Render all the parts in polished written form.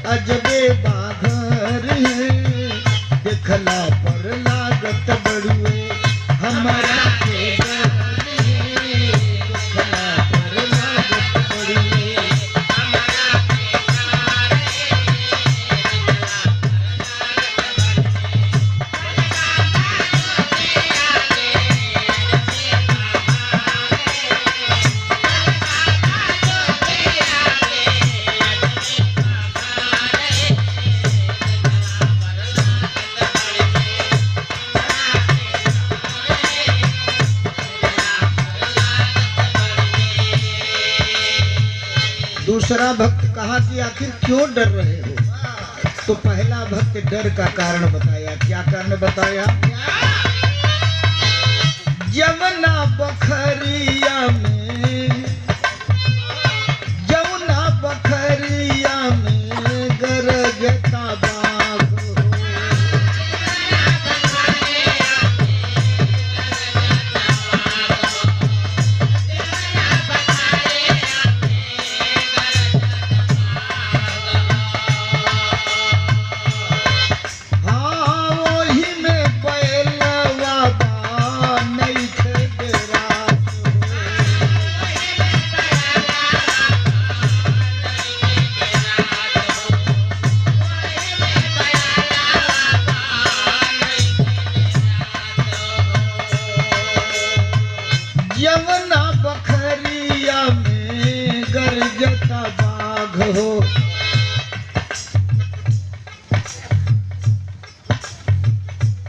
अजबे बाघर है, देखला पर लागत बड़ुए हमारा के डर है, देखला पर लागत बड़ुए हमारा के डर दूसरा भक्त कहा कि आखिर क्यों डर रहे हो? तो पहला भक्त डर का कारण बताया। क्या कारण बताया? जमुना बखरिया में, जमुना बखरिया में गरजता बाघ हो। यमुना बखरिया में गरजता बाघ हो।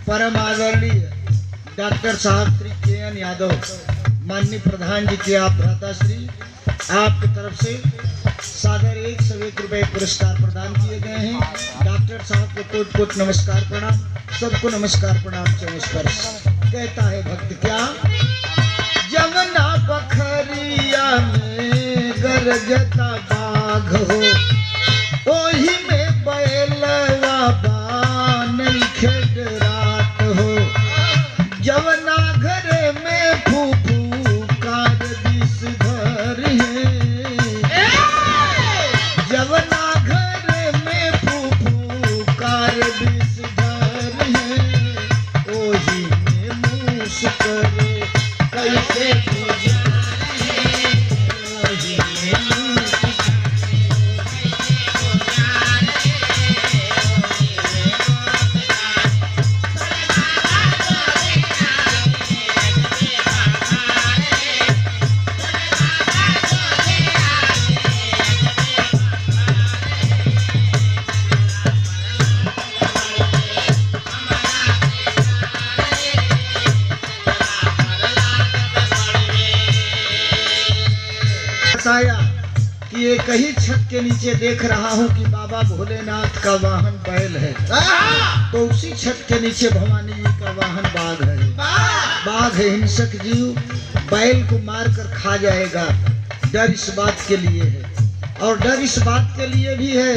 परम आदरणीय डॉक्टर साहब श्री के.एन. यादव, माननीय प्रधान जी के आप भ्राताश्री, आपकी तरफ से सादर 101 रुपए पुरस्कार प्रदान किए गए हैं। डॉक्टर साहब को कोट कोट नमस्कार प्रणाम, सबको नमस्कार प्रणाम नमस्कार। कहता है भक्त क्या? जमुना बखरिया में गरजता बाघ हो, ओही में बैलवा बानई खेड रात हो। जमुना घरे में फूफू कार विषधर है, जमुना घरे में फूफू कार विषधर है, ओही में मूस करे कैसे बताया कि एक ही छत के नीचे देख रहा हूँ कि बाबा भोलेनाथ का वाहन बैल है, तो उसी छत के नीचे भवानी जी का वाहन बाघ है। बाघ है हिंसक जीव, बैल को मार कर खा जाएगा। डर इस बात के लिए है, और डर इस बात के लिए भी है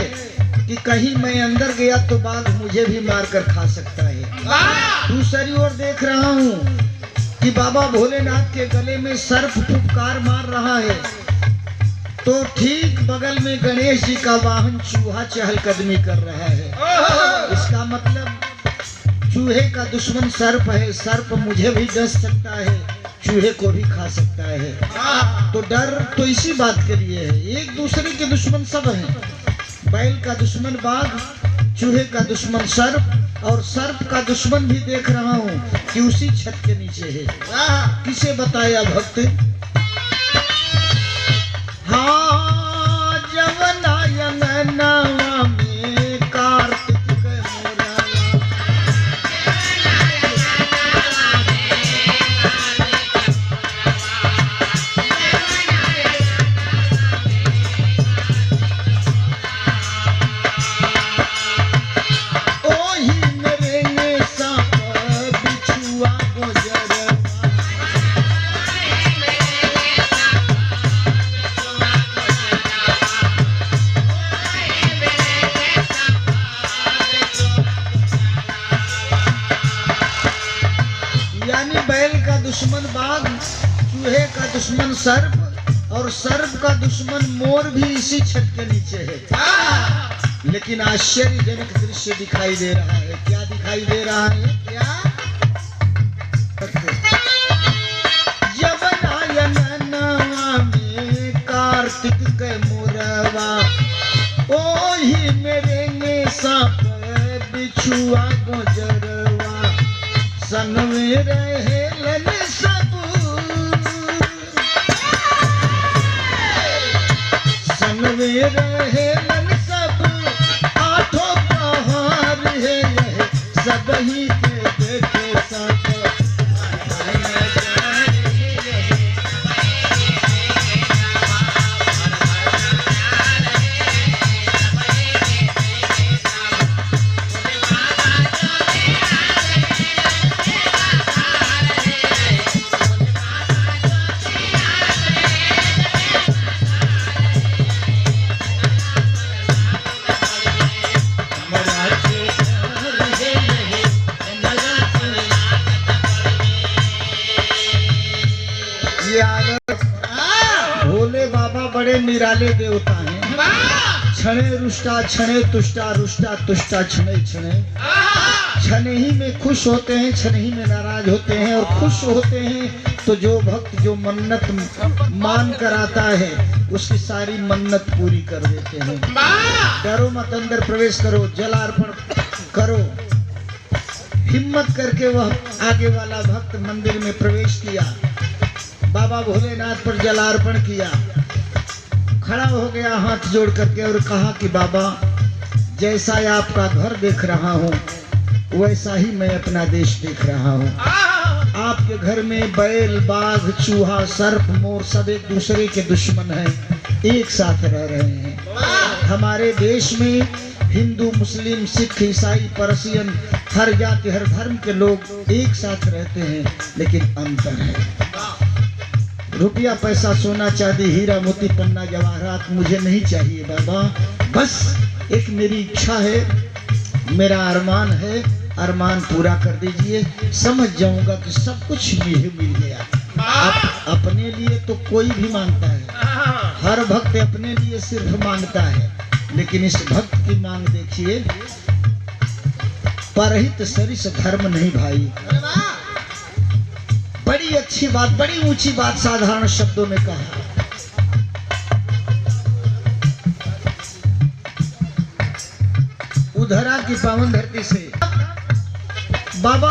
कि कहीं मैं अंदर गया तो बाघ मुझे भी मार कर खा सकता है। दूसरी ओर देख रहा हूँ कि बाबा भोलेनाथ के गले में सर्प फुफकार मार रहा है, तो ठीक बगल में गणेश जी का वाहन चूहा चहलकदमी कर रहा है। इसका मतलब चूहे का दुश्मन सर्प है, सर्प मुझे भी डस सकता है, चूहे को भी खा सकता है। तो डर तो इसी बात के लिए है। एक दूसरे के दुश्मन सब हैं, बैल का दुश्मन बाघ, चूहे का दुश्मन सर्प, और सर्प का दुश्मन भी देख रहा हूँ कि उसी छत के नीचे है। किसे बताया भक्त? हाँ, जमुना यमुनावा में कार्तिक के मोरवा, ओही मेरे ने सांप बिछुआ गुजरवा। यानी बैल का दुश्मन बाघ, चूहे का दुश्मन सर्प, और सर्प का दुश्मन मोर भी इसी छत के नीचे है। लेकिन आश्चर्यजनक दृश्य दिखाई दे रहा है। क्या दिखाई दे रहा है? क्या? यमुना में कार्तिक के मुरवा, ओही मेरे में सांप बिछुआ गुजरवा, संग में रहेलन सब, संग में रहेलन सब, आठों पहाड़ है यह सब ही के देखे सब। भोले बाबा बड़े निराले देवता हैं। क्षणे रुष्टा क्षणे तुष्टा, रुष्टा तुष्टा क्षणे क्षणे। क्षण ही में खुश होते हैं, क्षण ही में नाराज होते हैं। और खुश होते हैं तो जो भक्त जो मन्नत मान कर आता है उसकी सारी मन्नत पूरी कर देते हैं। डरो मत, अंदर प्रवेश करो, जलार्पण करो। हिम्मत करके वह आगे वाला भक्त मंदिर में प्रवेश किया, बाबा भोलेनाथ पर जलार्पण किया, खड़ा हो गया हाथ जोड़ करके और कहा कि बाबा, जैसा आपका घर देख रहा हूँ वैसा ही मैं अपना देश देख रहा हूँ। आपके घर में बैल, बाघ, चूहा, सर्प, मोर सब एक दूसरे के दुश्मन हैं, एक साथ रह रहे हैं। हमारे देश में हिंदू, मुस्लिम, सिख, ईसाई, परसियन, हर जाति हर धर्म के लोग एक साथ रहते हैं, लेकिन अंतर है। रुपया पैसा सोना चांदी हीरा मोती पन्ना जवाहरात मुझे नहीं चाहिए बाबा, बस एक मेरी इच्छा है, मेरा अरमान है, अरमान पूरा कर दीजिए। समझ जाऊंगा कि सब कुछ मुझे मिल गया। अपने लिए तो कोई भी मांगता है, हर भक्त अपने लिए सिर्फ मांगता है, लेकिन इस भक्त की मांग देखिए, परहित सरिस धर्म नहीं भाई। बड़ी अच्छी बात, बड़ी ऊंची बात साधारण शब्दों में कहा। उधरा की पावन धरती से बाबा,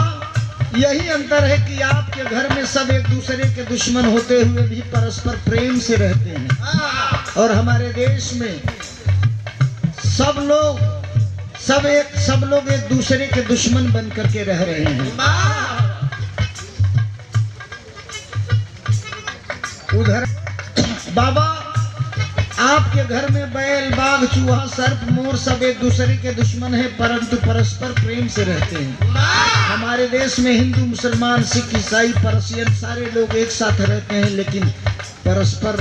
यही अंतर है कि आपके घर में सब एक दूसरे के दुश्मन होते हुए भी परस्पर प्रेम से रहते हैं, और हमारे देश में सब लोग एक दूसरे के दुश्मन बन करके रह रहे हैं। उधर बाबा, आपके घर में बैल, बाघ, चूहा, सर्प, मोर सब एक दूसरे के दुश्मन हैं, परंतु परस्पर प्रेम से रहते हैं। हमारे देश में हिंदू, मुसलमान, सिख, ईसाई, परसियन सारे लोग एक साथ रहते हैं, लेकिन परस्पर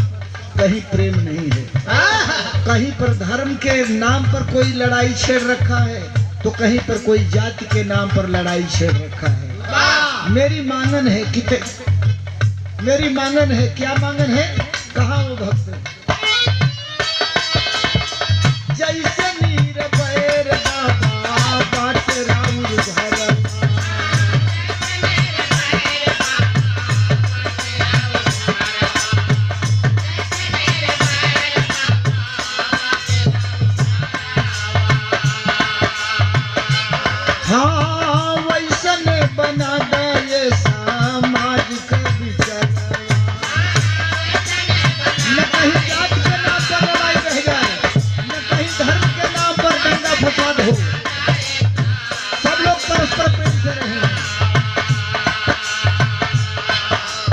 कहीं प्रेम नहीं है। कहीं पर धर्म के नाम पर कोई लड़ाई छेड़ रखा है, तो कहीं पर कोई जाति के नाम पर लड़ाई छेड़ रखा है। मेरी मांगन है कि मेरी मांगन है, क्या मांगन है? कहा वो भक्त, जैसे नीर बैर बाबा बाट राउर घरवा, हाँ वैसन बना दे समाज का विचार। न कहीं जात के नाम पर लड़ाई रह जाए, न कहीं धर्म के नाम पर दंगा फसाद हो, सब लोग परस्पर प्रेम से रहें।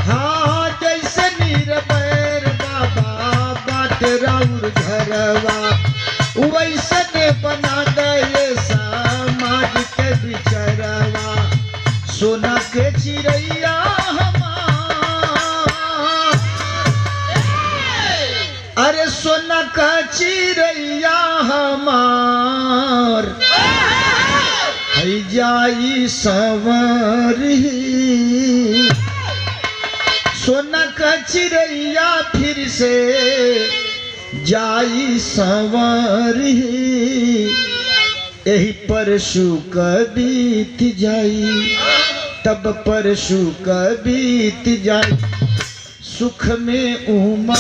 हाँ जैसे नीर बैर बाबा बाट राउर घरवा, वैसे बना दे समाज के विचारवा। सोना के चिड़ैया अरे सोना का चिड़ैया हमार है जाई संवरी, सोना का चिड़ैया फिर से जाई संवर यही परशु क बीत जाई तब परशु क बीत जाई सुख में उमा